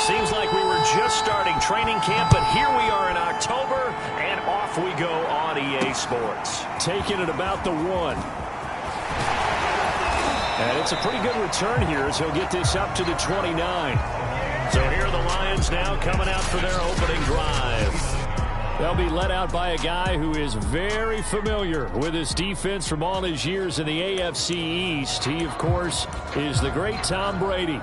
Seems like we were just starting training camp, but here we are in October, and off we go on EA Sports. Taking it about the 1. And it's a pretty good return here as he'll get this up to the 29. So here are the Lions now coming out for their opening drive. They'll be led out by a guy who is very familiar with his defense from all his years in the AFC East. He, of course, is the great Tom Brady.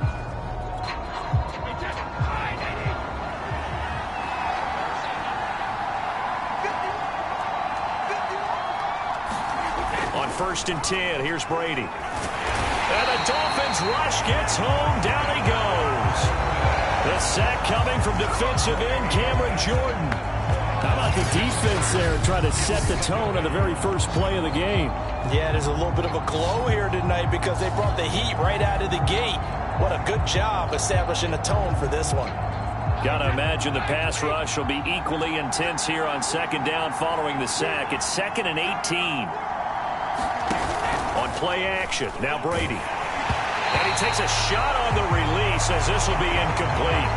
On 1st and 10, here's Brady. And the Dolphins rush gets home. Down he goes. The sack coming from defensive end Cameron Jordan. How about the defense there trying to set the tone on the very first play of the game? Yeah, there's a little bit of a glow here tonight because they brought the heat right out of the gate. What a good job establishing a tone for this one. Got to imagine the pass rush will be equally intense here on 2nd down following the sack. It's 2nd and 18. On play action, now Brady. And he takes a shot on the release as this will be incomplete.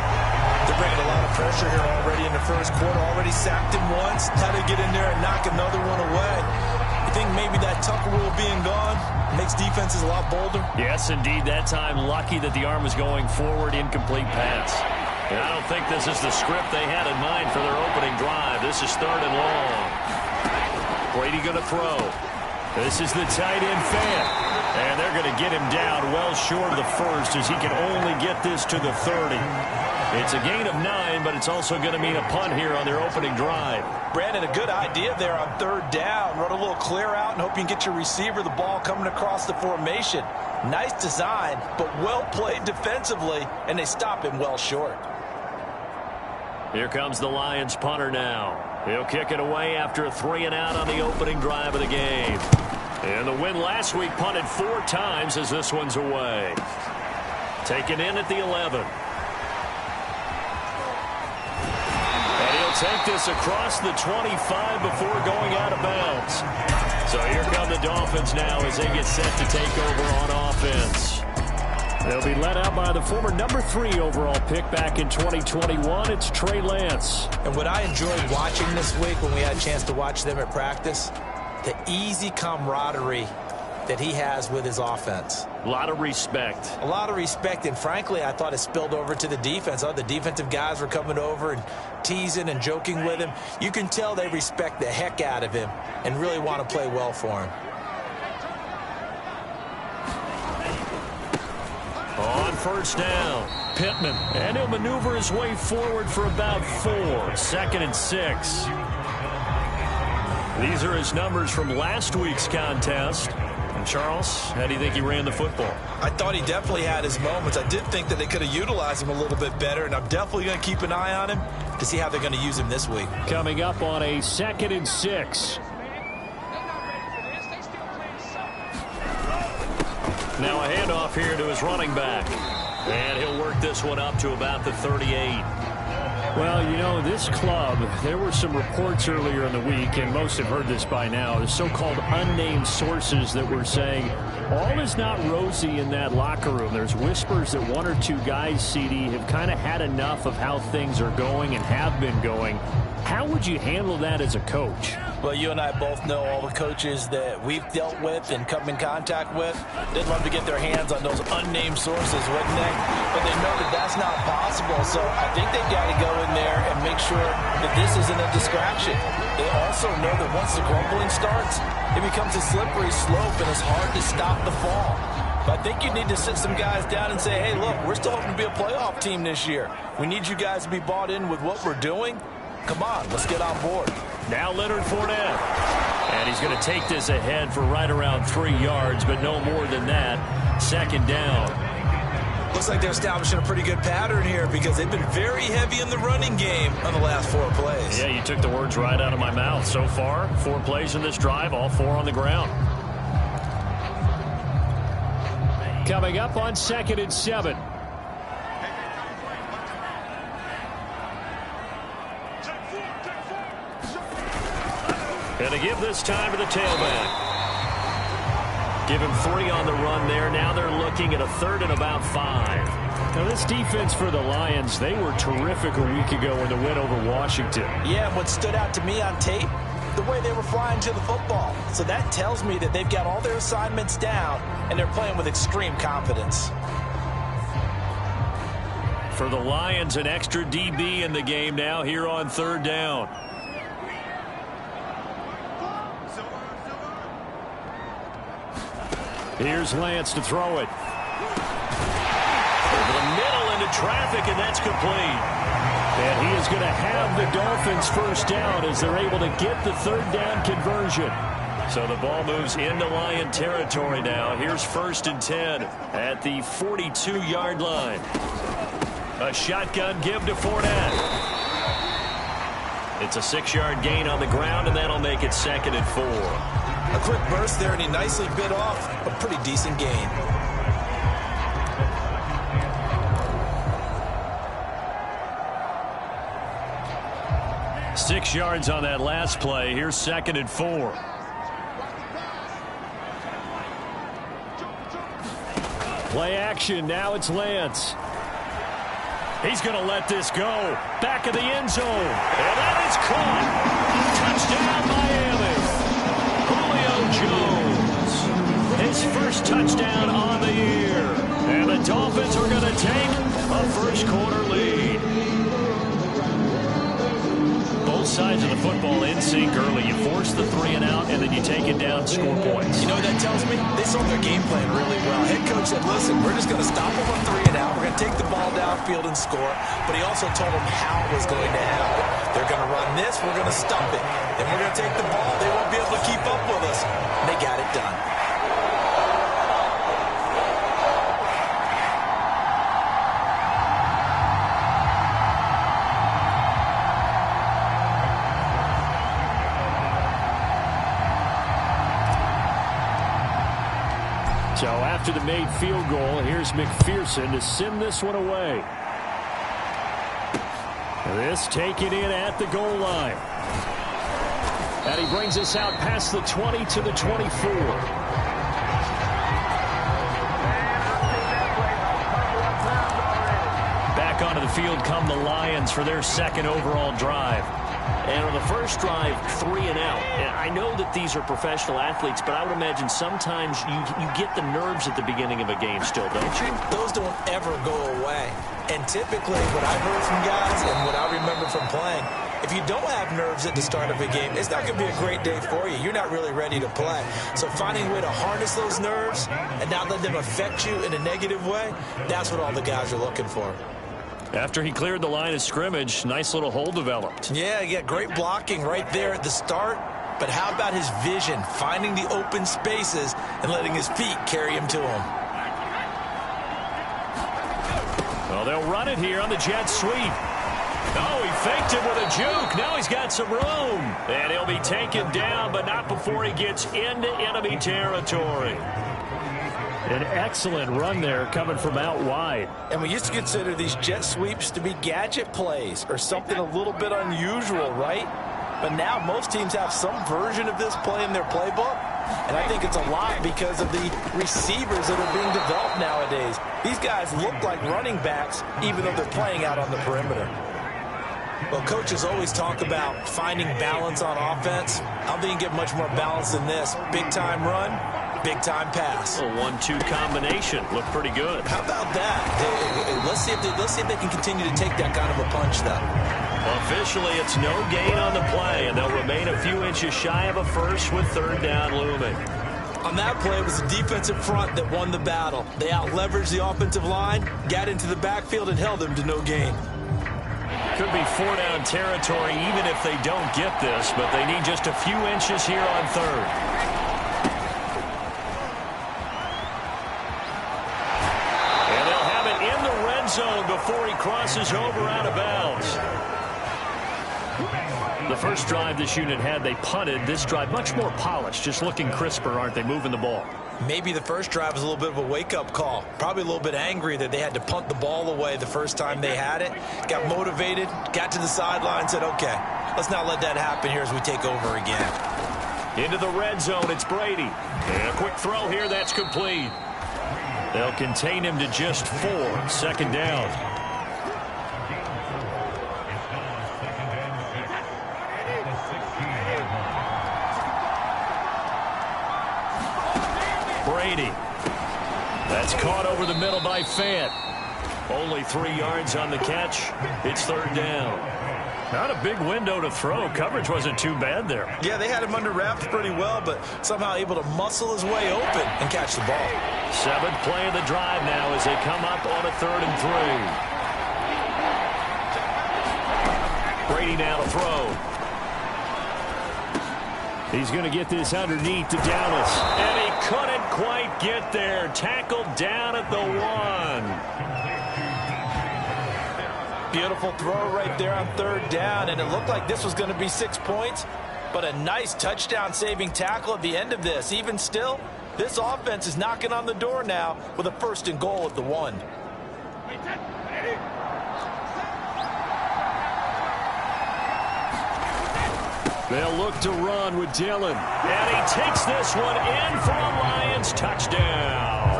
They're bringing a lot of pressure here already in the first quarter. Already sacked him once. Had to get in there and knock another one away. You think maybe that Tucker rule being gone makes defenses a lot bolder? Yes, indeed. That time, lucky that the arm was going forward. Incomplete pass. And I don't think this is the script they had in mind for their opening drive. This is 3rd and long. Brady going to throw. This is the tight end fan. And they're going to get him down well short of the first as he can only get this to the 30. It's a gain of 9, but it's also going to mean a punt here on their opening drive. Brandon, a good idea there on 3rd down. Run a little clear out and hope you can get your receiver the ball coming across the formation. Nice design, but well played defensively, and they stop him well short. Here comes the Lions punter now. He'll kick it away after a 3 and out on the opening drive of the game. And the win last week punted 4 times as this one's away. Taken in at the 11. And he'll take this across the 25 before going out of bounds. So here come the Dolphins now as they get set to take over on offense. They'll be led out by the former number 3 overall pick back in 2021. It's Trey Lance. And what I enjoyed watching this week when we had a chance to watch them at practice, the easy camaraderie that he has with his offense. A lot of respect. A lot of respect, and frankly, I thought it spilled over to the defense. The defensive guys were coming over and teasing and joking with him. You can tell they respect the heck out of him and really want to play well for him. On 1st down, Pittman. And he'll maneuver his way forward for about 4. 2nd and 6. These are his numbers from last week's contest. And Charles, how do you think he ran the football? I thought he definitely had his moments. I did think that they could have utilized him a little bit better, and I'm definitely going to keep an eye on him to see how they're going to use him this week. Coming up on a 2nd and 6. Now a handoff here to his running back. And he'll work this one up to about the 38. Well, you know, this club, there were some reports earlier in the week, and most have heard this by now, the so-called unnamed sources that were saying all is not rosy in that locker room. There's whispers that 1 or 2 guys, CD, have kind of had enough of how things are going and have been going. How would you handle that as a coach? Well, you and I both know all the coaches that we've dealt with and come in contact with. They'd love to get their hands on those unnamed sources, wouldn't they? But they know that that's not possible, so I think they've got to go in there and make sure that this isn't a distraction. They also know that once the grumbling starts, it becomes a slippery slope and it's hard to stop the fall. But I think you need to sit some guys down and say, hey, look, we're still hoping to be a playoff team this year. We need you guys to be bought in with what we're doing. Come on, let's get on board. Now Leonard Fournette. And he's going to take this ahead for right around 3 yards, but no more than that. 2nd down. Looks like they're establishing a pretty good pattern here because they've been very heavy in the running game on the last 4 plays. Yeah, you took the words right out of my mouth. So far, 4 plays in this drive, all 4 on the ground. Coming up on 2nd and 7. And to give this time to the tailback. Give him 3 on the run there. Now they're looking at a 3rd and about 5. Now, this defense for the Lions, they were terrific a week ago in the win over Washington. Yeah, and what stood out to me on tape, the way they were flying to the football. So that tells me that they've got all their assignments down, and they're playing with extreme confidence. For the Lions, an extra DB in the game now here on third down. Here's Lance to throw it. Over the middle into traffic, and that's complete. And he is going to have the Dolphins first down as they're able to get the third down conversion. So the ball moves into Lion territory now. Here's 1st and 10 at the 42-yard line. A shotgun give to Fournette. It's a 6-yard gain on the ground, and that'll make it 2nd and 4. A quick burst there, and he nicely bit off a pretty decent gain. Six yards on that last play. Here's 2nd and 4. Play action. Now it's Lance. He's going to let this go. Back of the end zone. And that is caught. Touchdown Miami. Julio Jones. His first touchdown on the year. And the Dolphins are going to take a first-quarter lead. Both sides of the football in sync early. You force the 3 and out, and then you take it down, score points. You know what that tells me? They saw their game plan really well. Head coach said, listen, we're just going to stop them on 3 and out. We're going to take the ball downfield and score. But he also told them how it was going to happen. They're going to run this. We're going to stump it. Then we're going to take the ball. They won't be able to keep up with us. And they got it done. So after the made field goal, here's McPherson to send this one away. This taken in at the goal line. And he brings us out past the 20 to the 24. Back onto the field come the Lions for their 2nd overall drive. And on the first drive, 3 and out. And I know that these are professional athletes, but I would imagine sometimes you get the nerves at the beginning of a game still, don't you? Those don't ever go away. And typically what I've heard from guys and what I remember from playing, if you don't have nerves at the start of a game, it's not going to be a great day for you. You're not really ready to play. So finding a way to harness those nerves and not let them affect you in a negative way, that's what all the guys are looking for. After he cleared the line of scrimmage, nice little hole developed. Yeah, great blocking right there at the start. But how about his vision, finding the open spaces and letting his feet carry him to him? Well, they'll run it here on the jet sweep. Oh, he faked it with a juke. Now he's got some room. And he'll be taken down, but not before he gets into enemy territory. An excellent run there coming from out wide. And we used to consider these jet sweeps to be gadget plays or something a little bit unusual, right? But now most teams have some version of this play in their playbook. And I think it's a lot because of the receivers that are being developed nowadays. These guys look like running backs even though they're playing out on the perimeter. Well, coaches always talk about finding balance on offense. I don't think you get much more balance than this. Big-time run, big-time pass. A 1-2 combination. Looked pretty good. How about that? Let's see if they can continue to take that kind of a punch, though. Officially, it's no gain on the play, and they'll remain a few inches shy of a first with 3rd down looming. On that play, it was the defensive front that won the battle. They out-leveraged the offensive line, got into the backfield, and held them to no gain. Could be 4-down territory even if they don't get this, but they need just a few inches here on 3rd. And they'll have it in the red zone before he crosses over out of bounds. The first drive this unit had, they punted. This drive, much more polished, just looking crisper, aren't they, moving the ball? Maybe the first drive was a little bit of a wake-up call. Probably a little bit angry that they had to punt the ball away the first time they had it. Got motivated, got to the sideline, said, okay, let's not let that happen here as we take over again. Into the red zone, it's Brady. And a quick throw here, that's complete. They'll contain him to just 4. Second down. Brady. That's caught over the middle by Fant. Only 3 yards on the catch. It's third down. Not a big window to throw. Coverage wasn't too bad there. Yeah, they had him under wraps pretty well, but somehow able to muscle his way open and catch the ball. 7th play of the drive now as they come up on a 3rd and 3. Brady now to throw. He's going to get this underneath to Dallas. And he couldn't quite get there. Tackled down at the 1. Beautiful throw right there on 3rd down, and it looked like this was going to be 6 points, but a nice touchdown-saving tackle at the end of this. Even still, this offense is knocking on the door now with a 1st and goal at the 1. They'll look to run with Dillon, and he takes this one in for a Lions touchdown.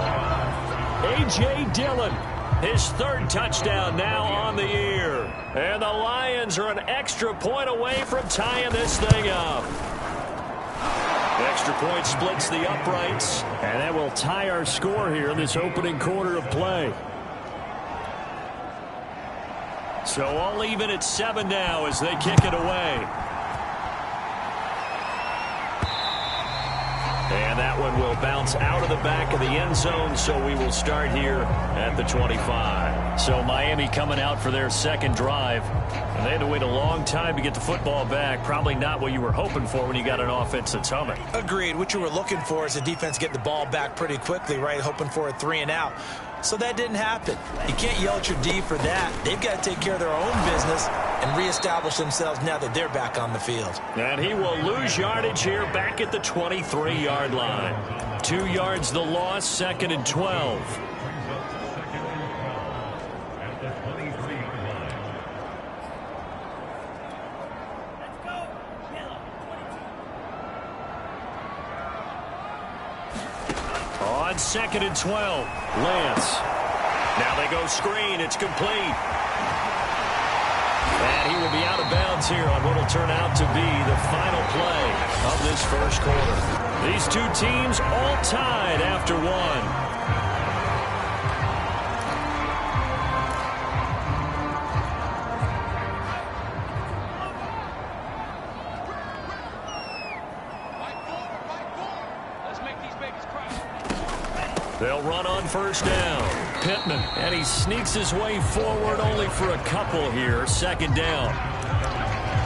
A.J. Dillon. His 3rd touchdown now on the year. And the Lions are an extra point away from tying this thing up. Extra point splits the uprights. And that will tie our score here in this opening quarter of play. So all even at 7 now as they kick it away. And that one will bounce out of the back of the end zone, so we will start here at the 25. So Miami coming out for their 2nd drive. And they had to wait a long time to get the football back. Probably not what you were hoping for when you got an offense that's humming. Agreed. What you were looking for is the defense get the ball back pretty quickly, right? Hoping for a 3 and out. So that didn't happen. You can't yell at your D for that. They've got to take care of their own business and reestablish themselves now that they're back on the field. And he will lose yardage here back at the 23-yard line. 2 yards the loss, 2nd and 12. On 2nd and 12, Lance. Now they go screen. It's complete. And he will be out of bounds here on what will turn out to be the final play of this 1st quarter. These 2 teams all tied after 1. They'll run on 1st down. Pittman, and he sneaks his way forward only for a couple here. 2nd down.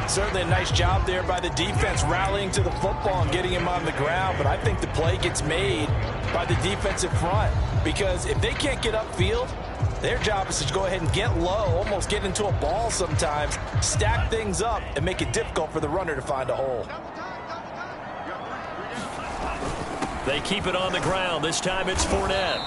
Certainly a nice job there by the defense rallying to the football and getting him on the ground, but I think the play gets made by the defensive front because if they can't get upfield, their job is to go ahead and get low, almost get into a ball sometimes, stack things up, and make it difficult for the runner to find a hole. They keep it on the ground. This time it's Fournette.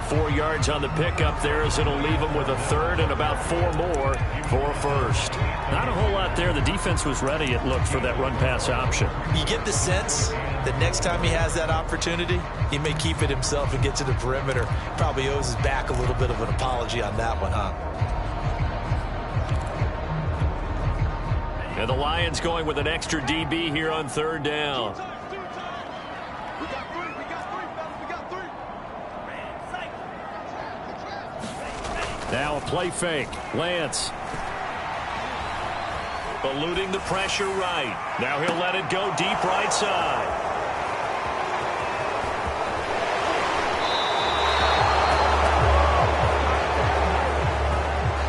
4 yards on the pickup there as it'll leave him with a 3rd and about 4 more for a 1st. Not a whole lot there. The defense was ready, it looked, for that run-pass option. You get the sense that next time he has that opportunity, he may keep it himself and get to the perimeter. Probably owes his back a little bit of an apology on that one, huh? And the Lions going with an extra DB here on 3rd down. Now a play fake. Lance. Eluding the pressure right. Now he'll let it go deep right side.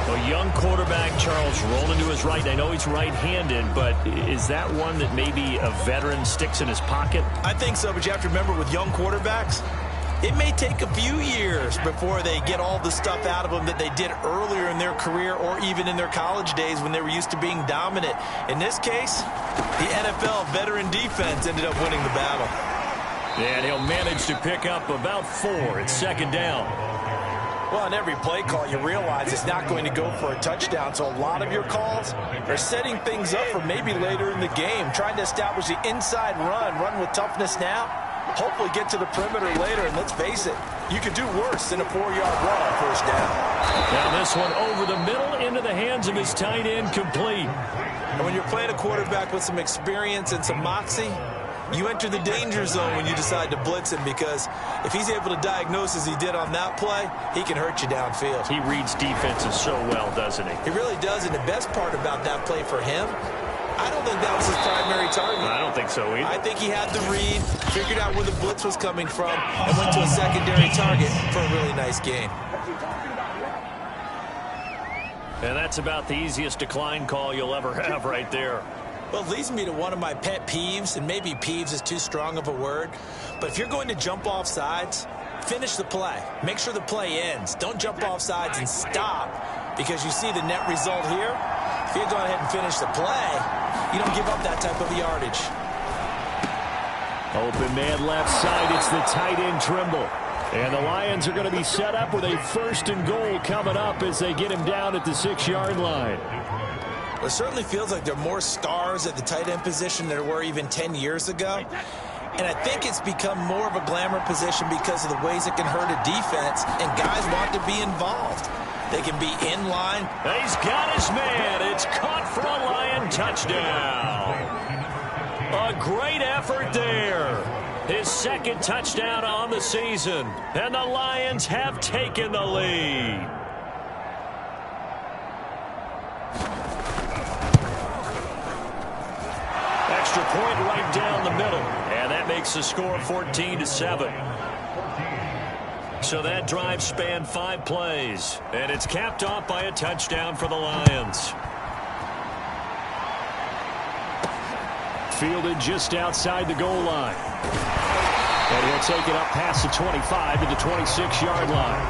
A young quarterback, Charles, rolling to his right. I know he's right-handed, but is that one that maybe a veteran sticks in his pocket? I think so, but you have to remember with young quarterbacks, it may take a few years before they get all the stuff out of them that they did earlier in their career or even in their college days when they were used to being dominant. In this case, the NFL veteran defense ended up winning the battle. And he'll manage to pick up about 4. It's 2nd down. Well, on every play call, you realize it's not going to go for a touchdown, so a lot of your calls are setting things up for maybe later in the game, trying to establish the inside run with toughness now, hopefully get to the perimeter later. And let's face it, you could do worse than a 4-yard run on first down. Now this one over the middle into the hands of his tight end, complete. And when you're playing a quarterback with some experience and some moxie, you enter the danger zone when you decide to blitz him, because if he's able to diagnose as he did on that play, he can hurt you downfield. He reads defenses so well, doesn't he? He really does, and the best part about that play for him, I don't think that was his primary target. I don't think so either. I think he had the read, figured out where the blitz was coming from, and went to a secondary target for a really nice gain. And that's about the easiest decline call you'll ever have right there. Well, it leads me to one of my pet peeves, and maybe peeves is too strong of a word, but if you're going to jump off sides, finish the play. Make sure the play ends. Don't jump off sides and stop, because you see the net result here. If you go ahead and finish the play, you don't give up that type of yardage. Open man left side. It's the tight end, Trimble. And the Lions are going to be set up with a 1st and goal coming up as they get him down at the 6-yard line. Well, it certainly feels like there are more stars at the tight end position than there were even 10 years ago. And I think it's become more of a glamour position because of the ways it can hurt a defense, and guys want to be involved. They can be in line. He's got his man. It's caught for a Lion touchdown. A great effort there. His 2nd touchdown on the season. And the Lions have taken the lead. Extra point right down the middle. And that makes the score 14-7. So that drive spanned 5 plays. And it's capped off by a touchdown for the Lions. Fielded just outside the goal line. And he'll take it up past the 25 to the 26-yard line.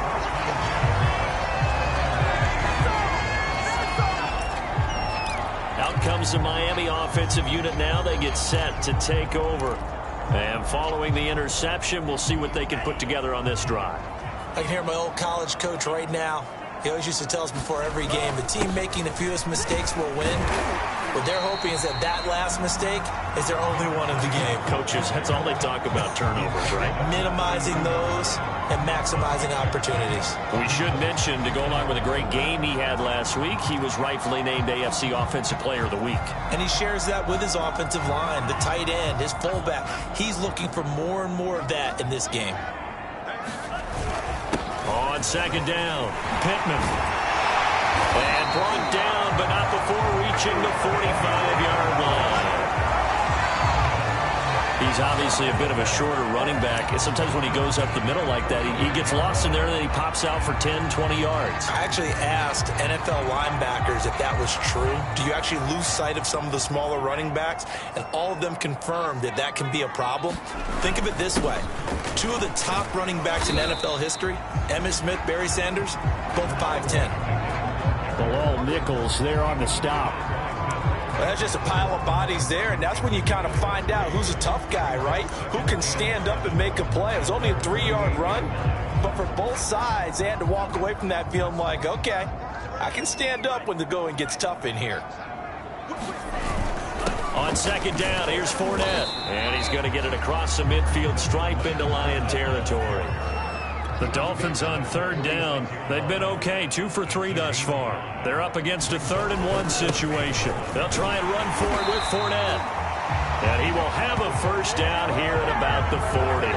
Out comes the Miami offensive unit now. They get set to take over. And following the interception, we'll see what they can put together on this drive. I can hear my old college coach right now. He always used to tell us before every game, the team making the fewest mistakes will win. What they're hoping is that last mistake is their only one of the game. Coaches, that's all they talk about, turnovers, right? Minimizing those and maximizing opportunities. We should mention, to go along with a great game he had last week, he was rightfully named AFC Offensive Player of the Week. And he shares that with his offensive line, the tight end, his fullback. He's looking for more and more of that in this game. On 2nd down, Pittman. And brought down, but not before reaching the 45-yard line. He's obviously a bit of a shorter running back. Sometimes when he goes up the middle like that, he gets lost in there, and then he pops out for 10, 20 yards. I actually asked NFL linebackers if that was true. Do you actually lose sight of some of the smaller running backs? And all of them confirmed that that can be a problem. Think of it this way. 2 of the top running backs in NFL history, Emmitt Smith, Barry Sanders, both 5'10". Bilal Nichols there on the stop. Well, that's just a pile of bodies there, and that's when you kind of find out who's a tough guy, right? Who can stand up and make a play. It was only a 3-yard run, but for both sides, they had to walk away from that feeling like, okay, I can stand up when the going gets tough in here. On 2nd down, here's Fournette. And he's going to get it across the midfield stripe into Lion territory. The Dolphins on 3rd down. They've been okay, 2 for 3 thus far. They're up against a 3rd and 1 situation. They'll try and run for it with Fournette. And he will have a 1st down here at about the 40.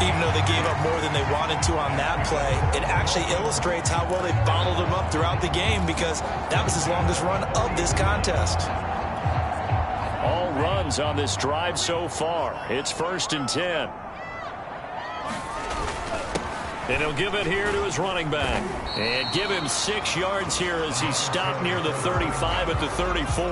Even though they gave up more than they wanted to on that play, it actually illustrates how well they bottled him up throughout the game, because that was his longest run of this contest. All runs on this drive so far. It's 1st and 10. And he'll give it here to his running back. And give him 6 yards here as he stopped near the 35 at the 34.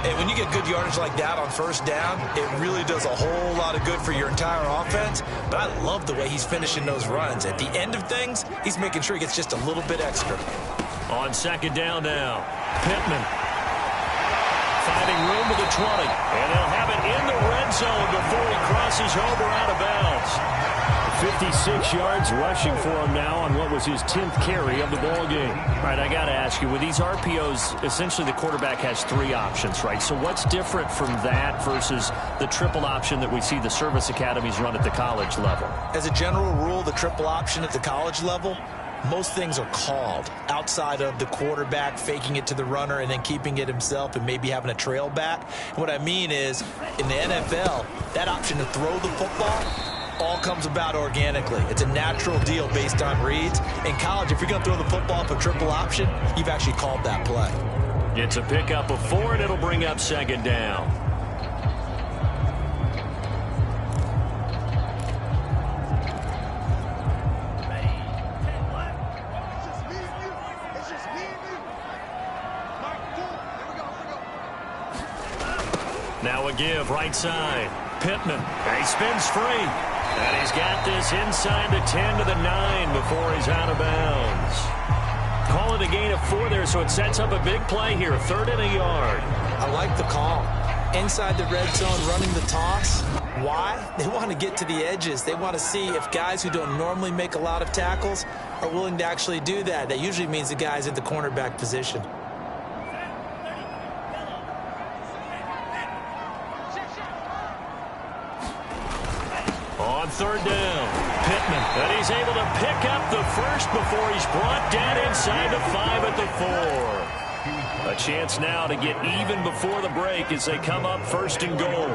And when you get good yardage like that on 1st down, it really does a whole lot of good for your entire offense. But I love the way he's finishing those runs. At the end of things, he's making sure he gets just a little bit extra. On 2nd down now, Pittman. Finding room to the 20. And he'll have it in the red zone before he crosses over out of bounds. 56 yards rushing for him now on what was his 10th carry of the ball game. All right, I got to ask you, with these RPOs, essentially the quarterback has 3 options, right? So what's different from that versus the triple option that we see the service academies run at the college level? As a general rule, the triple option at the college level, most things are called outside of the quarterback faking it to the runner and then keeping it himself and maybe having a trail back. And what I mean is, in the NFL, that option to throw the football all comes about organically. It's a natural deal based on reads. In college, if you're going to throw the football for triple option, you've actually called that play. It's a pickup of 4, and it'll bring up 2nd down. Now a give, right side. Pittman, he spins free. And he's got this inside the 10 to the 9 before he's out of bounds. Call it a gain of 4 there, so it sets up a big play here. 3rd and a yard. I like the call. Inside the red zone, running the toss. Why? They want to get to the edges. They want to see if guys who don't normally make a lot of tackles are willing to actually do that. That usually means the guys at the cornerback position. On 3rd down, Pittman, and he's able to pick up the first before he's brought down inside the 5 at the 4. A chance now to get even before the break as they come up 1st and goal.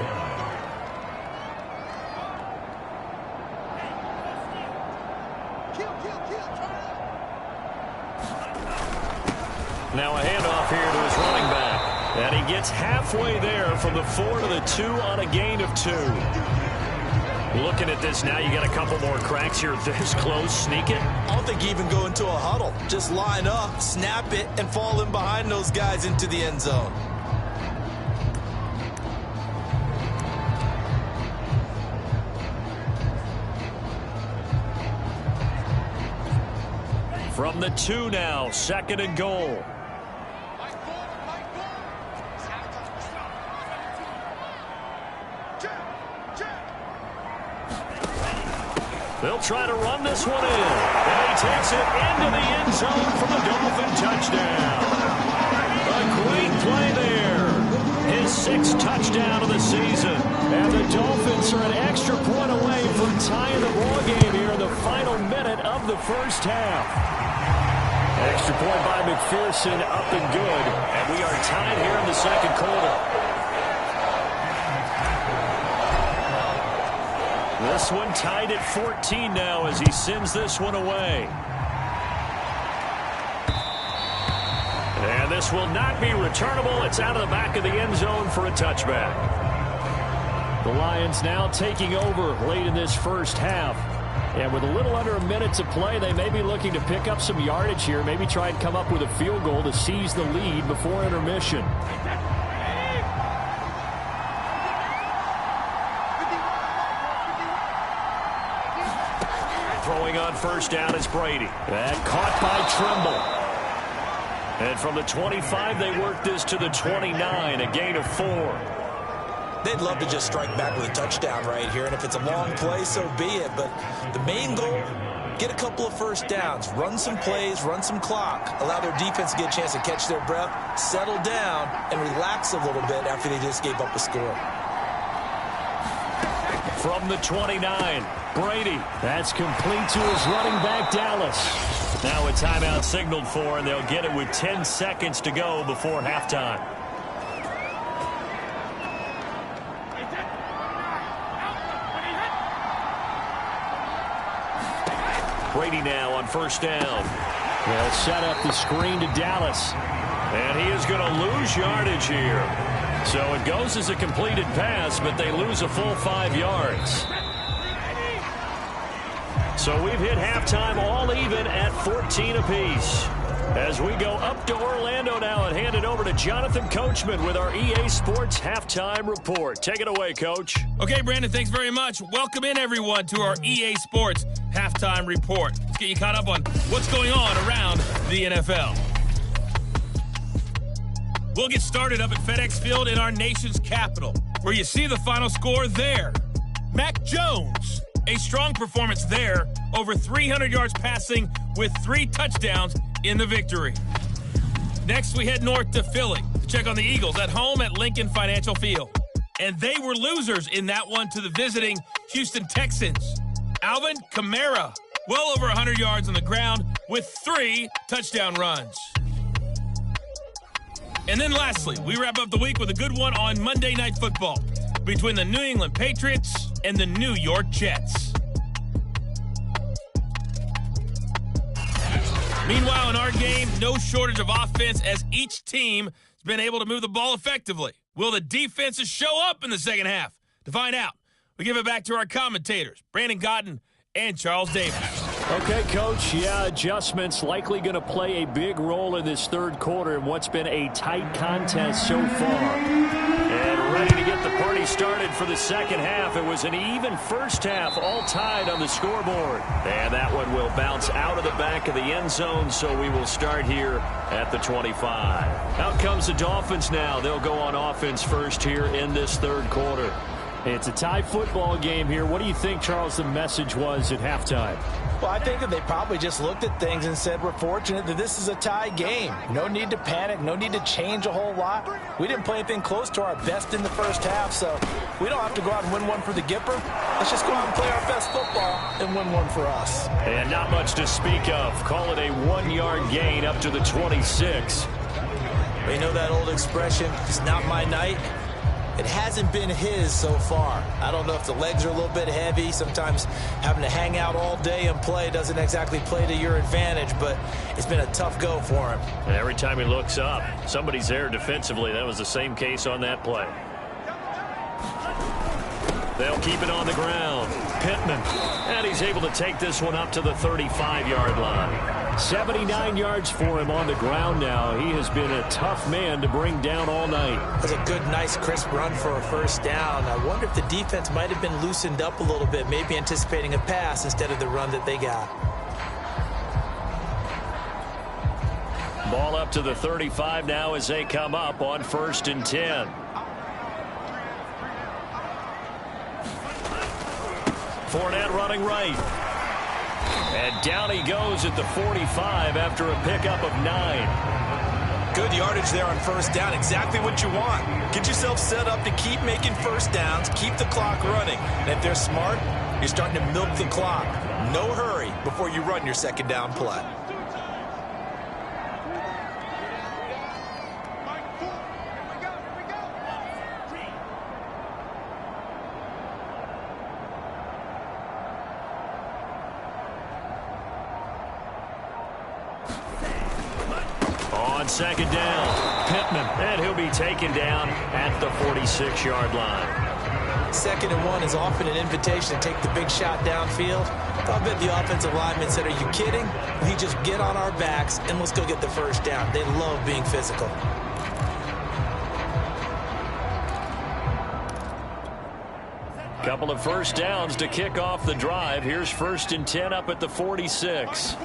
Now a handoff here to his running back, and he gets halfway there from the 4 to the 2 on a gain of 2. Looking at this now, you got a couple more cracks here. This close, sneak it. I don't think you even go into a huddle. Just line up, snap it, and fall in behind those guys into the end zone. From the 2 now, 2nd and goal. They'll try to run this one in. And he takes it into the end zone for the Dolphin touchdown. A great play there. His 6th touchdown of the season. And the Dolphins are an extra point away from tying the ball game here in the final minute of the first half. Extra point by McPherson, up and good. And we are tied here in the 2nd quarter. This one tied at 14 now as he sends this one away. And this will not be returnable. It's out of the back of the end zone for a touchback. The Lions now taking over late in this first half. And with a little under a minute to play, they may be looking to pick up some yardage here. Maybe try and come up with a field goal to seize the lead before intermission. Throwing on 1st down is Brady. And caught by Trimble. And from the 25, they work this to the 29, a gain of 4. They'd love to just strike back with a touchdown right here, and if it's a long play, so be it. But the main goal, get a couple of 1st downs, run some plays, run some clock, allow their defense to get a chance to catch their breath, settle down, and relax a little bit after they just gave up a score. From the 29, Brady. That's complete to his running back, Dallas. Now a timeout signaled for, and they'll get it with 10 seconds to go before halftime. Brady now on 1st down. They'll set up the screen to Dallas. And he is going to lose yardage here. So it goes as a completed pass, but they lose a full 5 yards. So we've hit halftime all even at 14 apiece. As we go up to Orlando now and hand it over to Jonathan Coachman with our EA Sports Halftime Report. Take it away, Coach. Okay, Brandon, thanks very much. Welcome in, everyone, to our EA Sports Halftime Report. Let's get you caught up on what's going on around the NFL. We'll get started up at FedEx Field in our nation's capital, where you see the final score there. Mac Jones A strong performance there, over 300 yards passing with 3 touchdowns in the victory. Next, we head north to Philly to check on the Eagles at home at Lincoln Financial Field. And they were losers in that one to the visiting Houston Texans. Alvin Kamara, well over 100 yards on the ground with 3 touchdown runs. And then lastly, we wrap up the week with a good one on Monday Night Football between the New England Patriots and the New York Jets. Meanwhile, in our game, no shortage of offense as each team has been able to move the ball effectively. Will the defenses show up in the second half? To find out, we give it back to our commentators, Brandon Gaudin and Charles Davis. Okay, Coach, adjustments likely going to play a big role in this third quarter in what's been a tight contest so far. And ready to get the party started for the second half. It was an even first half, all tied on the scoreboard. And that one will bounce out of the back of the end zone, so we will start here at the 25. Out comes the Dolphins now. They'll go on offense first here in this third quarter. It's a tie football game here. What do you think, Charles, the message was at halftime? Well, I think that they probably just looked at things and said, we're fortunate that this is a tie game. No need to panic. No need to change a whole lot. We didn't play anything close to our best in the first half, so we don't have to go out and win one for the Gipper. Let's just go out and play our best football and win one for us. And not much to speak of. Call it a 1-yard gain up to the 26. You know that old expression, it's not my night? It hasn't been his so far. I don't know if the legs are a little bit heavy. Sometimes having to hang out all day and play doesn't exactly play to your advantage, but it's been a tough go for him. And every time he looks up, somebody's there defensively. That was the same case on that play. They'll keep it on the ground. Pittman. And he's able to take this one up to the 35-yard line. 79 yards for him on the ground now. He has been a tough man to bring down all night. That's a good, nice, crisp run for a first down. I wonder if the defense might have been loosened up a little bit, maybe anticipating a pass instead of the run that they got. Ball up to the 35 now as they come up on 1st and 10. Fournette running right. And down he goes at the 45 after a pickup of 9. Good yardage there on first down. Exactly what you want. Get yourself set up to keep making first downs, keep the clock running. And if they're smart, you're starting to milk the clock. No hurry before you run your second down play. Second down, Pittman, and he'll be taken down at the 46-yard line. 2nd and 1 is often an invitation to take the big shot downfield. I bet the offensive lineman said, are you kidding? We just get on our backs and let's go get the first down. They love being physical. Couple of first downs to kick off the drive. Here's 1st and 10 up at the 46.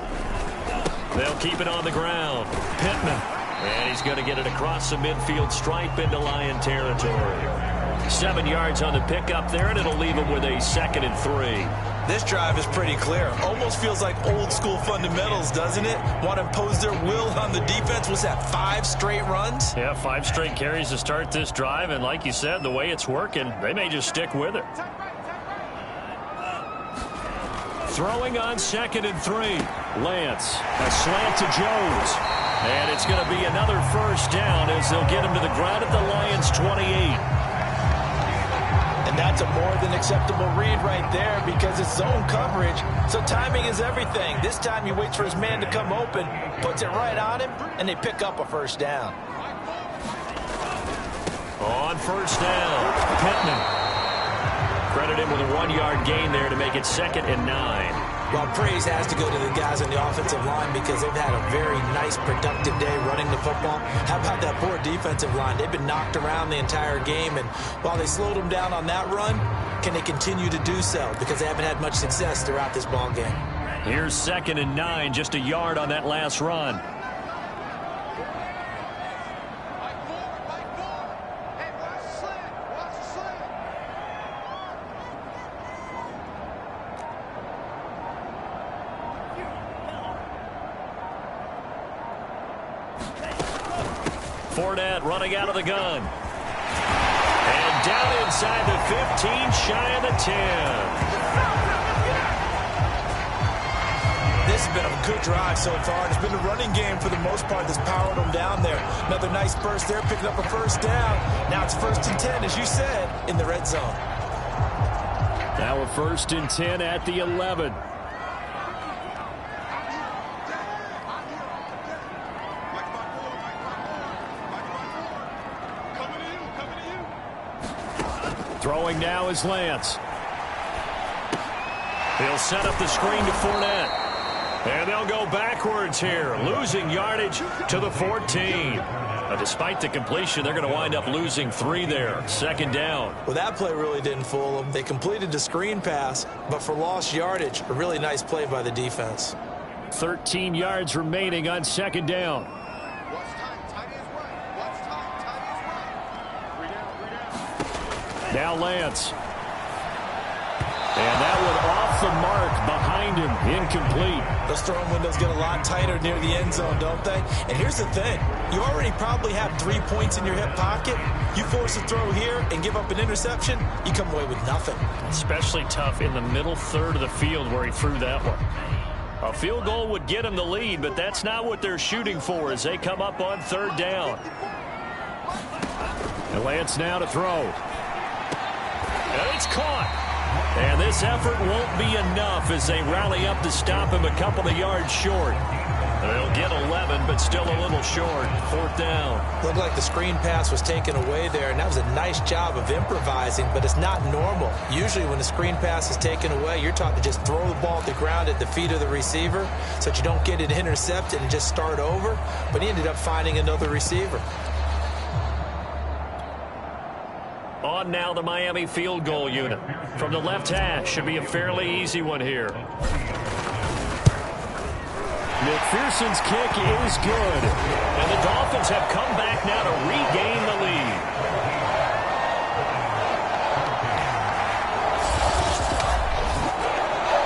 They'll keep it on the ground. Pittman. And he's going to get it across the midfield stripe into Lion territory. 7 yards on the pickup there, and it'll leave him with a 2nd and 3. This drive is pretty clear. Almost feels like old school fundamentals, doesn't it? Want to impose their will on the defense. Was that 5 straight runs? Yeah, 5 straight carries to start this drive, and like you said, the way it's working, they may just stick with it. Throwing on 2nd and 3. Lance, a slant to Jones. And it's going to be another first down as they'll get him to the ground at the Lions' 28. And that's a more than acceptable read right there because it's zone coverage. So timing is everything. This time he waits for his man to come open, puts it right on him, and they pick up a first down. On first down, Pittman. Credit him with a 1-yard gain there to make it 2nd and 9. Well, praise has to go to the guys on the offensive line because they've had a very nice, productive day running the football. How about that poor defensive line? They've been knocked around the entire game, and while they slowed them down on that run, can they continue to do so? Because they haven't had much success throughout this ball game. Here's 2nd and 9, just a yard on that last run. Fournette running out of the gun. And down inside the 15, shy of the 10. This has been a good drive so far. It's been a running game for the most part that's powered them down there. Another nice burst there, picking up a first down. Now it's 1st and 10, as you said, in the red zone. Now a 1st and 10 at the 11. Throwing now is Lance. He'll set up the screen to Fournette. And they'll go backwards here, losing yardage to the 14. Despite the completion, they're going to wind up losing 3 there. 2nd down. Well, that play really didn't fool them. They completed the screen pass, but for lost yardage, a really nice play by the defense. 13 yards remaining on 2nd down. Now Lance. And that one off the mark behind him. Incomplete. Those throwing windows get a lot tighter near the end zone, don't they? And here's the thing. You already probably have 3 points in your hip pocket. You force a throw here and give up an interception, you come away with nothing. Especially tough in the middle third of the field where he threw that one. A field goal would get him the lead, but that's not what they're shooting for as they come up on 3rd down. And Lance now to throw. And it's caught. And this effort won't be enough as they rally up to stop him a couple of yards short. They'll get 11, but still a little short. 4th down. Looked like the screen pass was taken away there, and that was a nice job of improvising, but it's not normal. Usually when the screen pass is taken away, you're taught to just throw the ball at the ground at the feet of the receiver so that you don't get it intercepted and just start over. But he ended up finding another receiver. On now the Miami field goal unit. From the left hash, should be a fairly easy one here. McPherson's kick is good. And the Dolphins have come back now to regain the lead.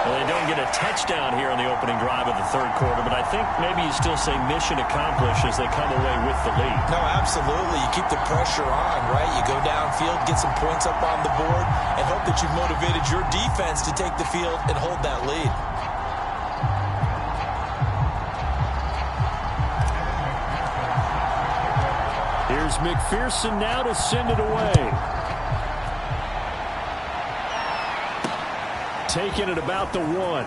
Well, they don't get a touchdown here on the opening drive of the 3rd quarter, but I think maybe you still say mission accomplished as they come away with the lead. No, absolutely. You keep the pressure on, right? You go downfield, get some points up on the board, and hope that you've motivated your defense to take the field and hold that lead. Here's McPherson now to send it away. Taking it about the 1.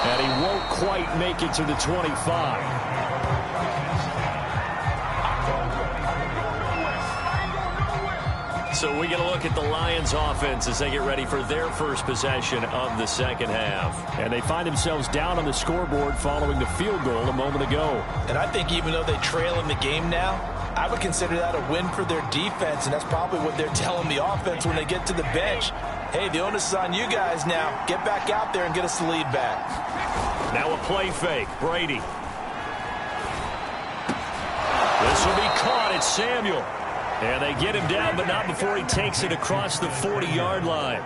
And he won't quite make it to the 25. So we get a look at the Lions offense as they get ready for their first possession of the 2nd half. And they find themselves down on the scoreboard following the field goal a moment ago. And I think even though they trail in the game now, I would consider that a win for their defense, and that's probably what they're telling the offense when they get to the bench. Hey, the onus is on you guys now. Get back out there and get us the lead back. Now a play fake. Brady. This will be caught. It's Samuel. And they get him down, but not before he takes it across the 40-yard line.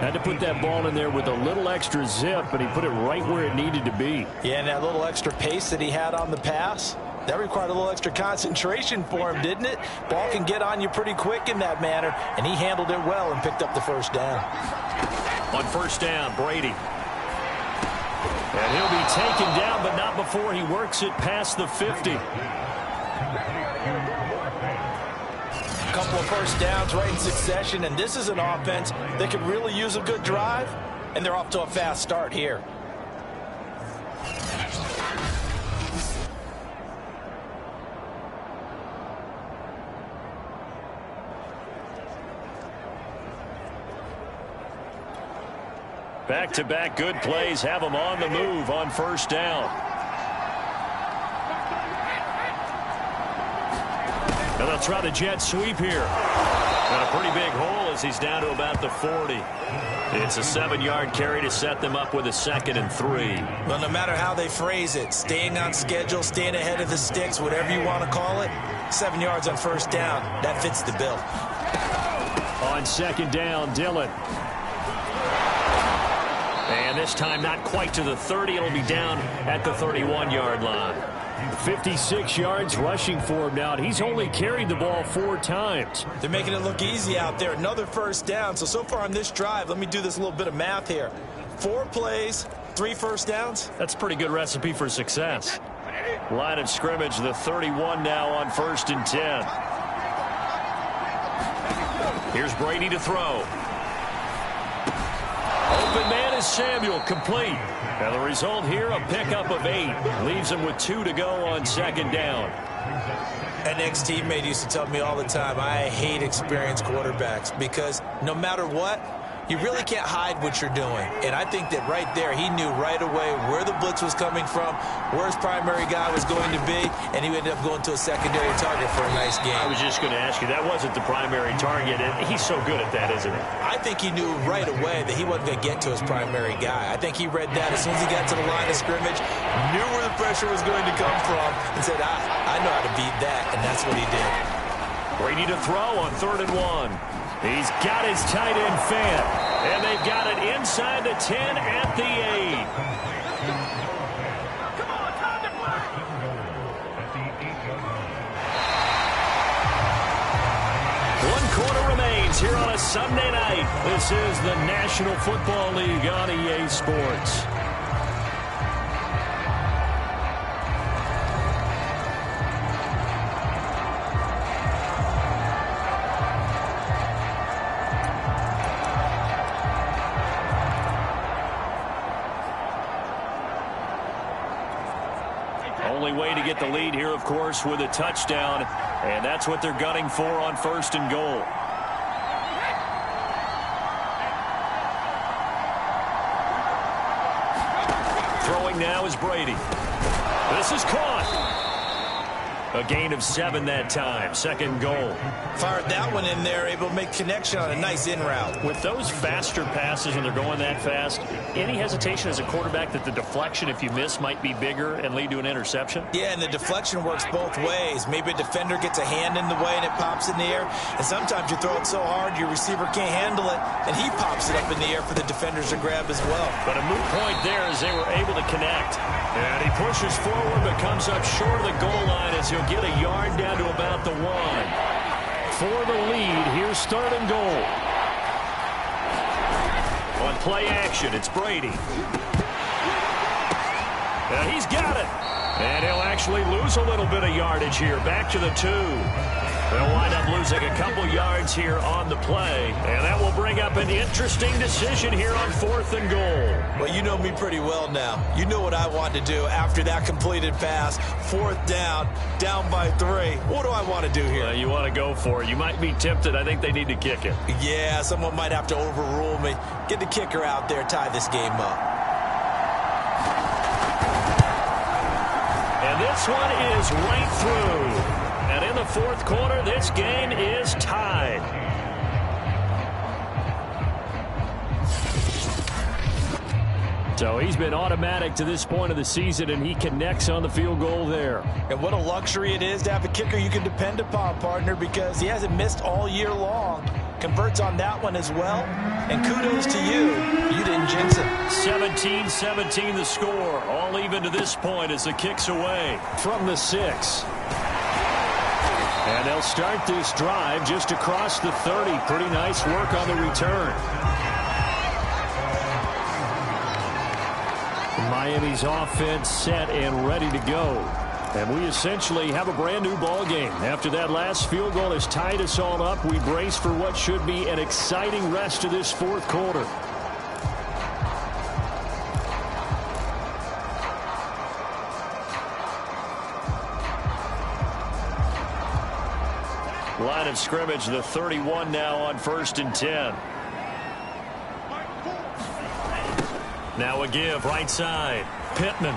Had to put that ball in there with a little extra zip, but he put it right where it needed to be. Yeah, and that little extra pace that he had on the pass, that required a little extra concentration for him, didn't it? Ball can get on you pretty quick in that manner, and he handled it well and picked up the 1st down. On 1st down, Brady. And he'll be taken down, but not before he works it past the 50. A couple of 1st downs right in succession, and this is an offense that could really use a good drive, and they're off to a fast start here. Back-to-back good plays have them on the move on 1st down. Now they'll try the jet sweep here. Got a pretty big hole as he's down to about the 40. It's a 7-yard carry to set them up with a 2nd and 3. Well, no matter how they phrase it, staying on schedule, staying ahead of the sticks, whatever you want to call it, 7 yards on 1st down, that fits the bill. On 2nd down, Dillon. And this time not quite to the 30. It'll be down at the 31-yard line. 56 yards rushing for him now, and he's only carried the ball 4 times. They're making it look easy out there. Another first down. So far on this drive, let me do this little bit of math here. 4 plays, 3 first downs. That's a pretty good recipe for success. Line of scrimmage, the 31 now on 1st and 10. Here's Brady to throw. Open man is Samuel, complete. Now the result here, a pickup of 8. Leaves him with 2 to go on 2nd down. An ex-teammate used to tell me all the time, I hate experienced quarterbacks because no matter what, you really can't hide what you're doing. And I think that right there, he knew right away where the blitz was coming from, where his primary guy was going to be, and he ended up going to a secondary target for a nice game. I was just going to ask you, that wasn't the primary target, and he's so good at that, isn't he? I think he knew right away that he wasn't going to get to his primary guy. I think he read that as soon as he got to the line of scrimmage, knew where the pressure was going to come from, and said, I know how to beat that, and that's what he did. Brady to throw on 3rd and 1. He's got his tight end fan, and they've got it inside the 10 at the 8. One quarter remains here on a Sunday night. This is the National Football League on EA Sports. Only way to get the lead here, of course, with a touchdown, and that's what they're gunning for on 1st and goal. Throwing now is Brady. This is caught. A gain of 7 that time. 2nd goal. Fired that one in there, able to make connection on a nice in route. With those faster passes when they're going that fast, any hesitation as a quarterback that the deflection, if you miss, might be bigger and lead to an interception? Yeah, and the deflection works both ways. Maybe a defender gets a hand in the way and it pops in the air. And sometimes you throw it so hard your receiver can't handle it, and he pops it up in the air for the defenders to grab as well. But a moot point there as they were able to connect. And he pushes forward but comes up short of the goal line as he'll get a yard down to about the 1. For the lead, here's 3rd and goal. On play action, it's Brady. And he's got it. And he'll actually lose a little bit of yardage here. Back to the 2. They'll wind up losing a couple yards here on the play. And that will bring up an interesting decision here on 4th and goal. Well, you know me pretty well now. You know what I want to do after that completed pass. 4th down, down by 3. What do I want to do here? You want to go for it. You might be tempted. I think they need to kick it. Yeah, someone might have to overrule me. Get the kicker out there, tie this game up. And this one is right through. And in the 4th quarter, this game is tied. So he's been automatic to this point of the season, and he connects on the field goal there. And what a luxury it is to have a kicker you can depend upon, partner, because he hasn't missed all year long. Converts on that one as well. And kudos to you. You didn't jinx it. 17-17 the score. All even to this point as the kick's away from the 6. And they'll start this drive just across the 30. Pretty nice work on the return. Miami's offense set and ready to go. And we essentially have a brand new ball game. After that last field goal has tied us all up, we brace for what should be an exciting rest of this 4th quarter. Line of scrimmage, the 31 now on 1st and 10. Now a give, right side. Pittman.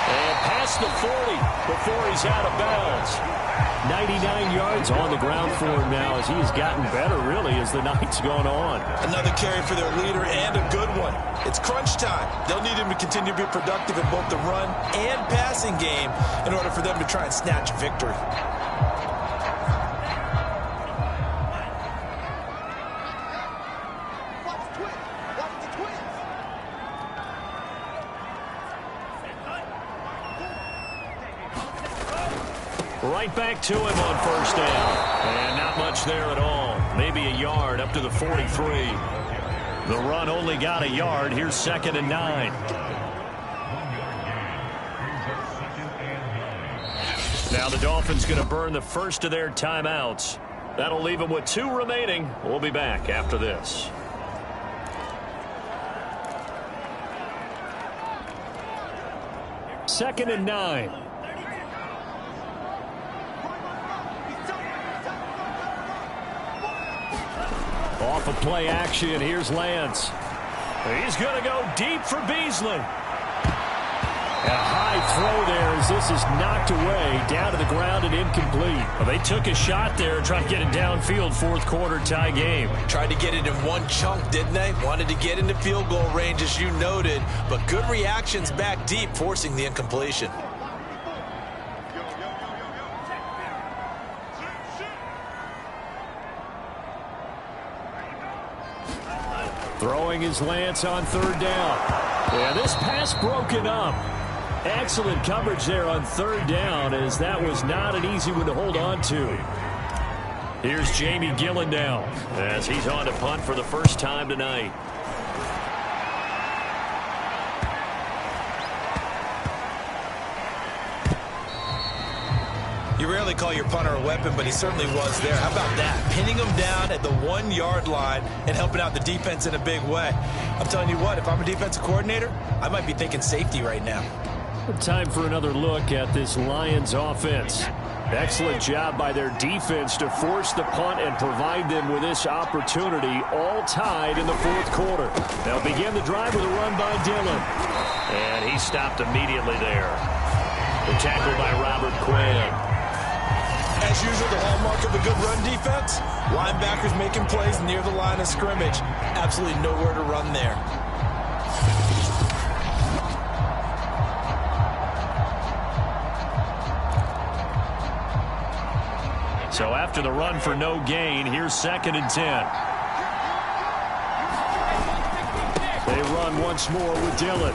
And past the 40 before he's out of bounds. 99 yards on the ground for him now as he has gotten better, really, as the night's gone on. Another carry for their leader and a good one. It's crunch time. They'll need him to continue to be productive in both the run and passing game in order for them to try and snatch victory. Right back to him on first down. And not much there at all. Maybe a yard up to the 43. The run only got a yard. Here's 2nd and 9. Now the Dolphins going to burn the first of their timeouts. That'll leave them with 2 remaining. We'll be back after this. Second and 9. Off of play action, here's Lance. He's going to go deep for Beasley. A high throw there as this is knocked away, down to the ground and incomplete. Well, they took a shot there and tried to get it downfield, 4th quarter tie game. Tried to get it in one chunk, didn't they? Wanted to get into field goal range, as you noted, but good reactions back deep, forcing the incompletion. Throwing is Lance on 3rd down. Yeah, this pass broken up. Excellent coverage there on 3rd down, as that was not an easy one to hold on to. Here's Jamie Gillen now, as he's on to punt for the first time tonight. You rarely call your punter a weapon, but he certainly was there. How about that? Pinning him down at the 1-yard line and helping out the defense in a big way. I'm telling you what, if I'm a defensive coordinator, I might be thinking safety right now. Time for another look at this Lions offense. Excellent job by their defense to force the punt and provide them with this opportunity, all tied in the 4th quarter. They'll begin the drive with a run by Dillon. And he stopped immediately there. The tackle by Robert Quinn. As usual, the hallmark of a good run defense, linebackers making plays near the line of scrimmage. Absolutely nowhere to run there. So after the run for no gain, here's 2nd and 10. They run once more with Dillon.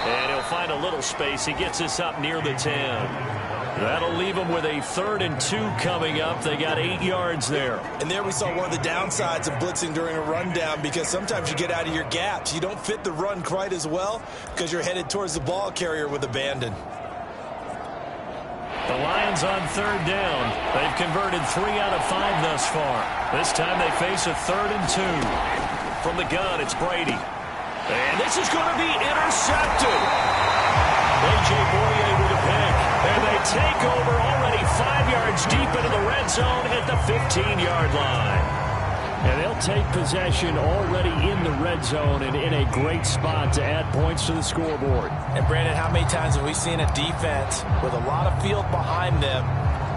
And he'll find a little space. He gets this up near the 10. That'll leave them with a 3rd and 2 coming up. They got 8 yards there. And there we saw one of the downsides of blitzing during a rundown, because sometimes you get out of your gaps. You don't fit the run quite as well because you're headed towards the ball carrier with abandon. The Lions on 3rd down. They've converted 3 out of 5 thus far. This time they face a 3rd and 2. From the gun, it's Brady. And this is going to be intercepted. A.J. Boye with a pick. And they take over already 5 yards deep into the red zone at the 15-yard line. And they'll take possession already in the red zone and in a great spot to add points to the scoreboard. And Brandon, how many times have we seen a defense with a lot of field behind them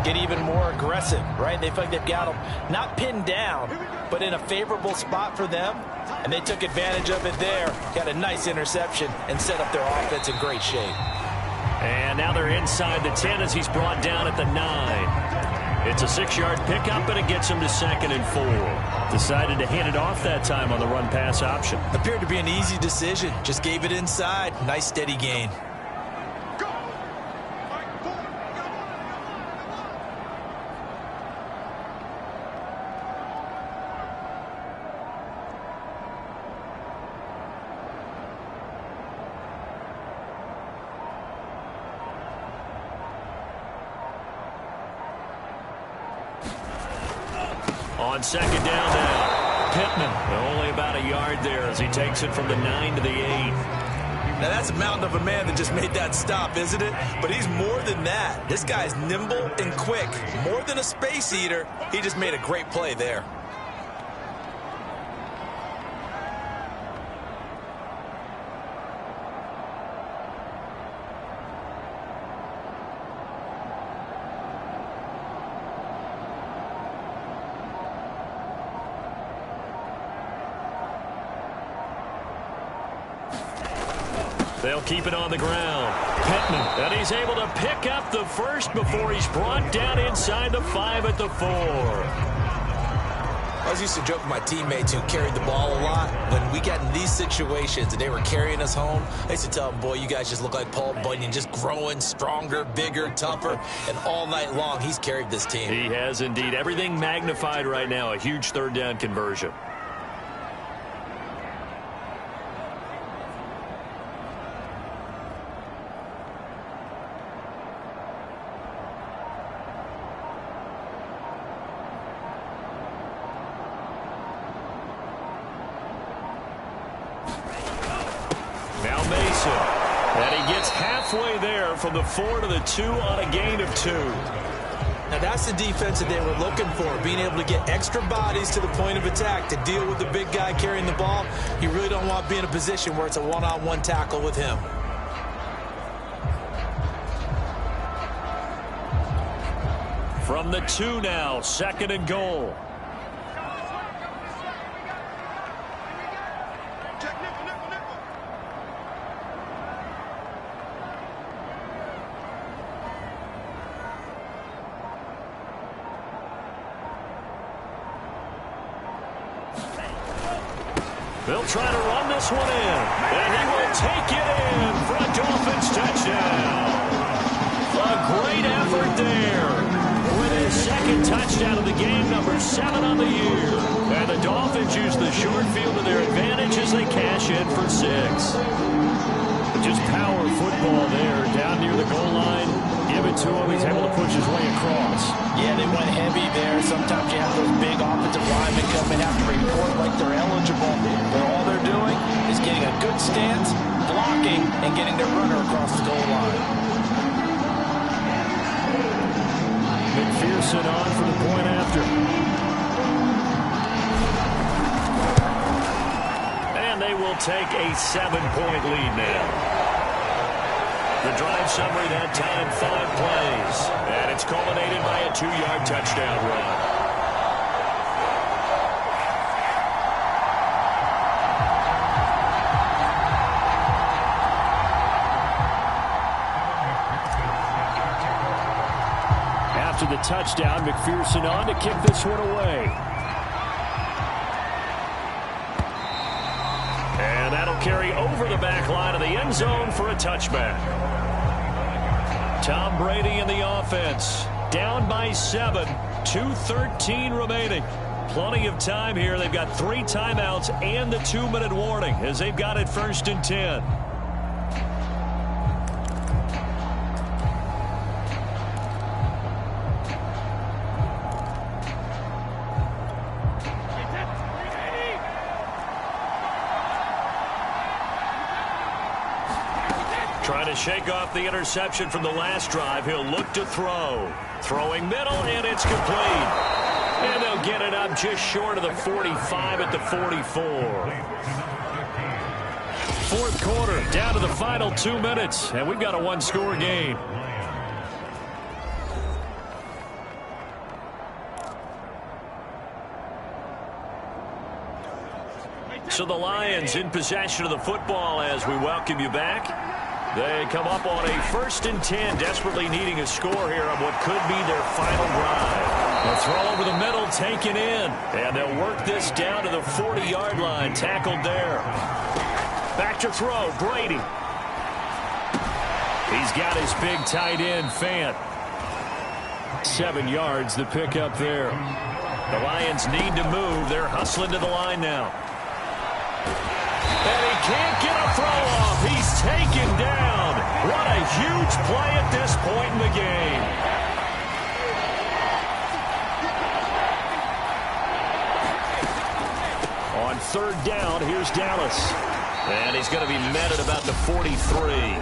get even more aggressive, right? They feel like they've got them not pinned down, but in a favorable spot for them. And they took advantage of it there. Got a nice interception and set up their offense in great shape. And now they're inside the 10 as he's brought down at the 9. It's a 6-yard pickup, and it gets him to 2nd and 4. Decided to hand it off that time on the run-pass option. Appeared to be an easy decision. Just gave it inside. Nice steady gain. On 2nd down now, Pittman only about a yard there as he takes it from the 9 to the 8. Now that's a mountain of a man that just made that stop, isn't it? But he's more than that. This guy's nimble and quick. More than a space eater, he just made a great play there. They'll keep it on the ground. Pittman, and he's able to pick up the first before he's brought down inside the 5 at the 4. was used to joke with my teammates who carried the ball a lot. When we got in these situations and they were carrying us home, I used to tell them, boy, you guys just look like Paul Bunyan, just growing stronger, bigger, tougher, and all night long he's carried this team. He has indeed. Everything magnified right now. A huge third down conversion. Now Mason. And he gets halfway there from the 4 to the 2 on a gain of 2. Now that's the defense that they were looking for, being able to get extra bodies to the point of attack to deal with the big guy carrying the ball. You really don't want to be in a position where it's a one-on-one tackle with him. From the 2 now, 2nd and goal. They'll try to run this one in, and he will take it in for a Dolphins touchdown. A great effort there with his 2nd touchdown of the game, number 7 on the year. And the Dolphins use the short field to their advantage as they cash in for 6. Just power football there, down near the goal line. Give it to him. He's able to push his way across. Yeah, they went heavy there. Sometimes you have those big offensive linemen come and have to report like they're eligible. But all they're doing is getting a good stance, blocking, and getting their runner across the goal line. McPherson on for the point after. And they will take a 7-point lead now. The drive summary that time, 5 plays. And it's culminated by a 2-yard touchdown run. After the touchdown, McPherson on to kick this one away. And that'll carry over the back line of the end zone for a touchback. Tom Brady in the offense. Down by 7. 2:13 remaining. Plenty of time here. They've got 3 timeouts and the 2-minute warning as they've got it 1st and 10. Trying to shake off the interception from the last drive. He'll look to throw. Throwing middle, and it's complete. And they'll get it up just short of the 45 at the 44. 4th quarter, down to the final 2 minutes, and we've got a 1-score game. So the Lions in possession of the football as we welcome you back. They come up on a 1st and 10, desperately needing a score here on what could be their final drive. They'll throw over the middle, taken in, and they'll work this down to the 40-yard line, tackled there. Back to throw, Brady. He's got his big tight end, Fant. 7 yards, the pickup there. The Lions need to move. They're hustling to the line now. And he can't get a throw off. He's taken down. What a huge play at this point in the game. On 3rd down, here's Dallas. And he's going to be met at about the 43.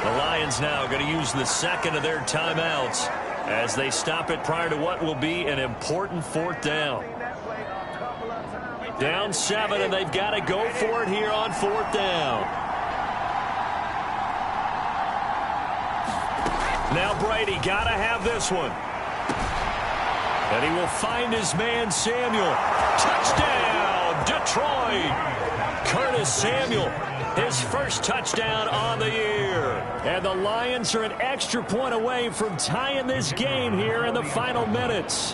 The Lions now going to use the 2nd of their timeouts as they stop it prior to what will be an important 4th down. Down 7, and they've got to go for it here on 4th down. Now Brady got to have this one. And he will find his man Samuel. Touchdown, Detroit. Curtis Samuel, his 1st touchdown on the year. And the Lions are an extra point away from tying this game here in the final minutes.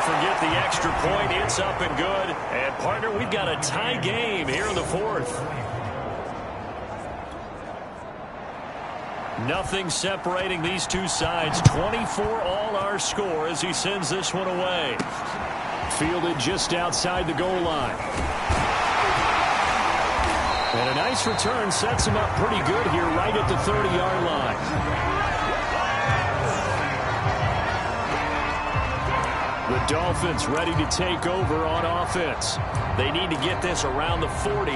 won't forget the extra point. It's up and good. And, partner, we've got a tie game here in the fourth. Nothing separating these two sides. 24 all our score as he sends this one away. Fielded just outside the goal line. And a nice return sets him up pretty good here right at the 30-yard line. The Dolphins ready to take over on offense. They need to get this around the 40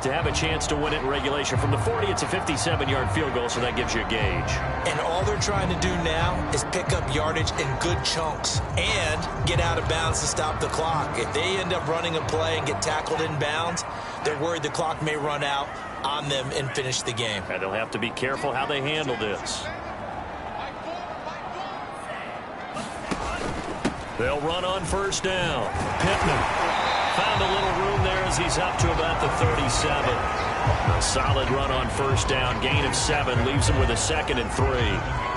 to have a chance to win it in regulation. From the 40, it's a 57-yard field goal, so that gives you a gauge. And all they're trying to do now is pick up yardage in good chunks and get out of bounds to stop the clock. If they end up running a play and get tackled in bounds, they're worried the clock may run out on them and finish the game. And they'll have to be careful how they handle this. They'll run on first down. Pittman found a little room there as he's up to about the 37. A solid run on first down. Gain of 7 leaves him with a 2nd and 3.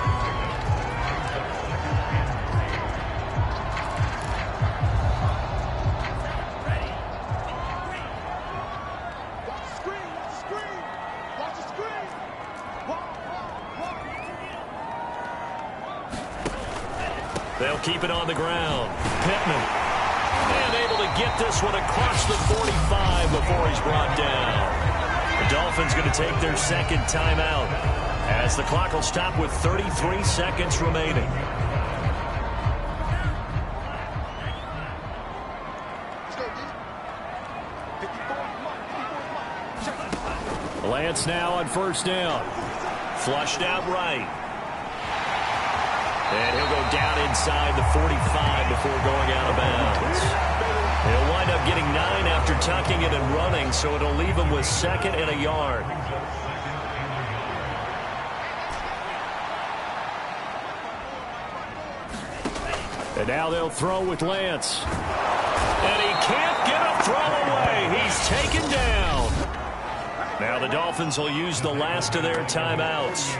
They'll keep it on the ground. Pittman. And able to get this one across the 45 before he's brought down. The Dolphins going to take their second timeout as the clock will stop with 33 seconds remaining. Lance now on first down. Flushed out right. And he'll go down inside the 45 before going out of bounds. He'll wind up getting 9 after tucking it and running, so it'll leave him with 2nd and a yard. And now they'll throw with Lance. And he can't get a throw away. He's taken down. Now the Dolphins will use the last of their timeouts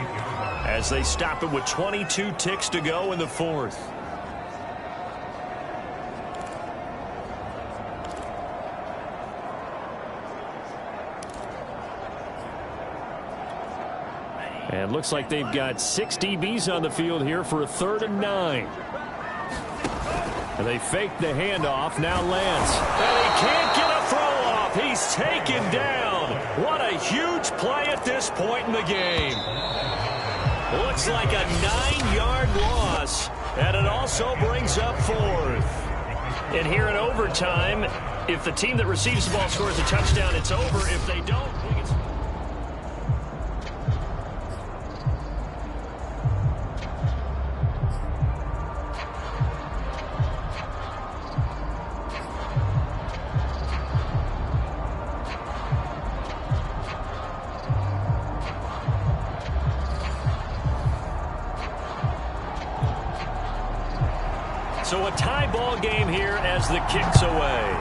as they stop it with 22 ticks to go in the fourth. And looks like they've got 6 DBs on the field here for a 3rd and 9. And they fake the handoff. Now Lance. And he can't get a throw off. He's taken down. What a huge play at this point in the game. Looks like a 9-yard loss, and it also brings up 4th. And here in overtime, if the team that receives the ball scores a touchdown, it's over. If they don't, so a tie ball game here as the kick's away.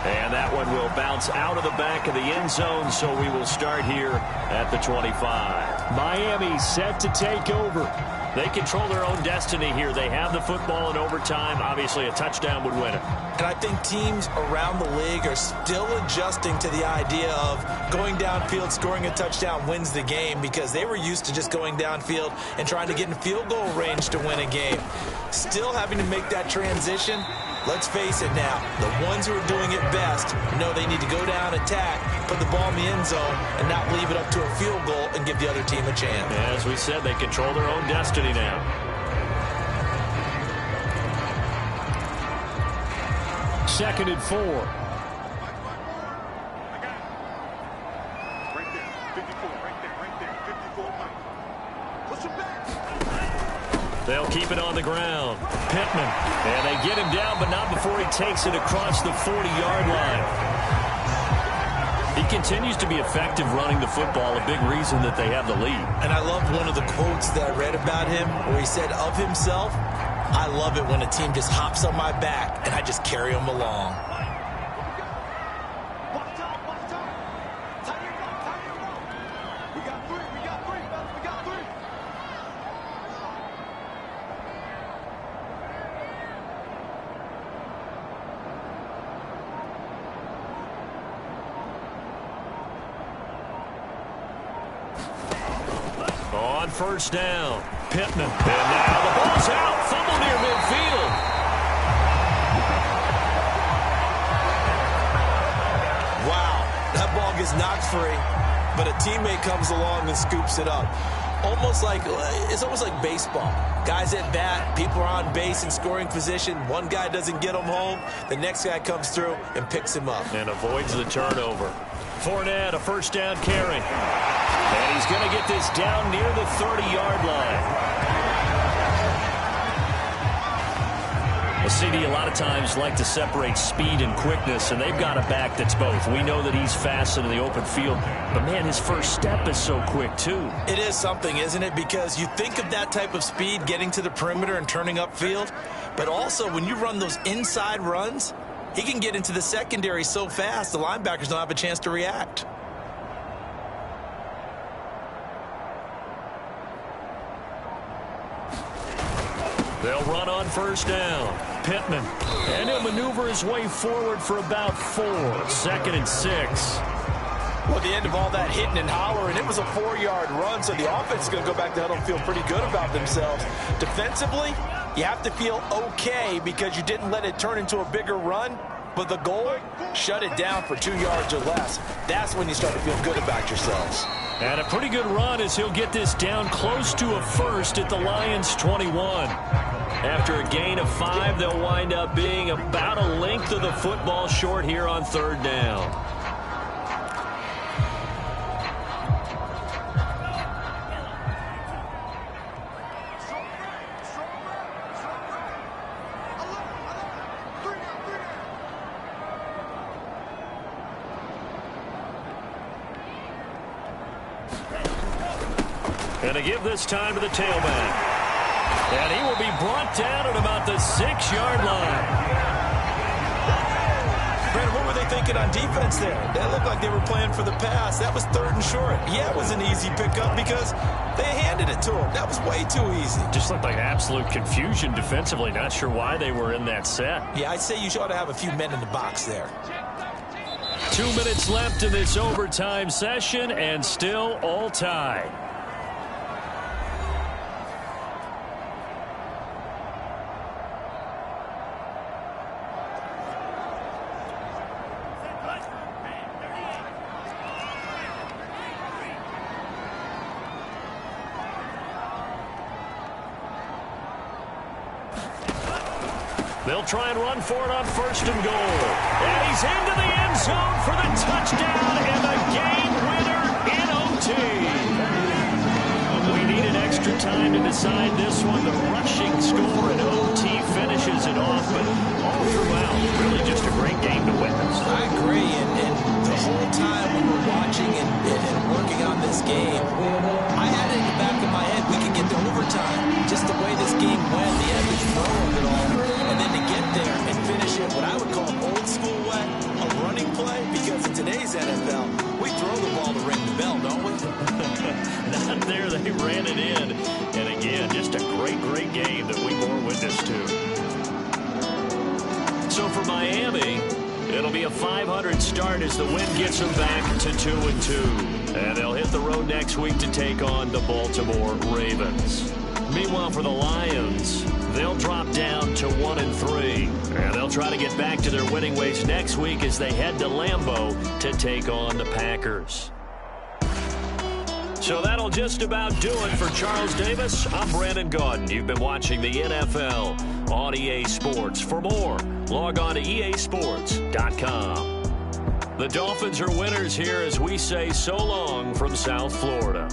And that one will bounce out of the back of the end zone, so we will start here at the 25. Miami set to take over. They control their own destiny here. They have the football in overtime. Obviously, a touchdown would win it. And I think teams around the league are still adjusting to the idea of going downfield, scoring a touchdown wins the game, because they were used to just going downfield and trying to get in field goal range to win a game. Still having to make that transition. Let's face it now, the ones who are doing it best know they need to go down, attack, put the ball in the end zone, and not leave it up to a field goal and give the other team a chance. As we said, they control their own destiny now. Second and 4. Right there, 54, right there, 54. Push him back. They'll keep it on the ground. Pittman. And they get him down, but not before he takes it across the 40-yard line. He continues to be effective running the football, a big reason that they have the lead. And I love one of the quotes that I read about him where he said of himself, I love it when a team just hops on my back and I just carry them along. on first down. Pittman. And now the ball's out. Fumble near midfield. Wow, that ball gets knocked free, but a teammate comes along and scoops it up. It's almost like baseball. Guys at bat, people are on base in scoring position. One guy doesn't get him home. The next guy comes through and picks him up. And avoids the turnover. Fournette, a first down carry. And he's going to get this down near the 30-yard line. Well, CD, a lot of times like to separate speed and quickness, and they've got a back that's both. We know that he's fast in the open field, but, man, his first step is so quick, too. It is something, isn't it? Because you think of that type of speed getting to the perimeter and turning upfield, but also when you run those inside runs, he can get into the secondary so fast the linebackers don't have a chance to react. They'll run on first down. Pittman. And he'll maneuver his way forward for about 4. 2nd and 6. Well, at the end of all that hitting and hollering, it was a 4-yard run, so the offense is going to go back to huddle and feel pretty good about themselves. Defensively, you have to feel okay because you didn't let it turn into a bigger run, but the goal, shut it down for 2 yards or less. That's when you start to feel good about yourselves. And a pretty good run as he'll get this down close to a first at the Lions' 21. After a gain of 5, they'll wind up being about a length of the football short here on 3rd down. And to give this time to the tailback. And he will be brought down at about the 6-yard line. Brandon, what were they thinking on defense there? That looked like they were playing for the pass. That was 3rd and short. Yeah, it was an easy pickup because they handed it to him. That was way too easy. Just looked like absolute confusion defensively. Not sure why they were in that set. Yeah, I'd say you ought to have a few men in the box there. 2 minutes left in this overtime session, and still all tied. They'll try and run for it on 1st and goal. And he's into the end zone for the touchdown and the game winner in OT. We needed extra time to decide this one. The rushing score in OT finishes it off, but all throughout, really just a great game to witness. I agree, and the whole time we were watching and working on this game, I had it in the back of my head we could get to overtime. Just the way this game went, the average flow of it all. And then to get there and finish it, what I would call an old school way, a running play, because in today's NFL, we throw the ball to ring the bell, don't we? Not there, they ran it in. And again, just a great, great game that we bore witness to. So for Miami, it'll be a 500 start as the win gets them back to 2-2. And they'll hit the road next week to take on the Baltimore Ravens. Meanwhile, for the Lions, they'll drop down to 1-3. And they'll try to get back to their winning ways next week as they head to Lambeau to take on the Packers. So that'll just about do it for Charles Davis. I'm Brandon Gaudin. You've been watching the NFL on EA Sports. For more, log on to easports.com. The Dolphins are winners here as we say so long from South Florida.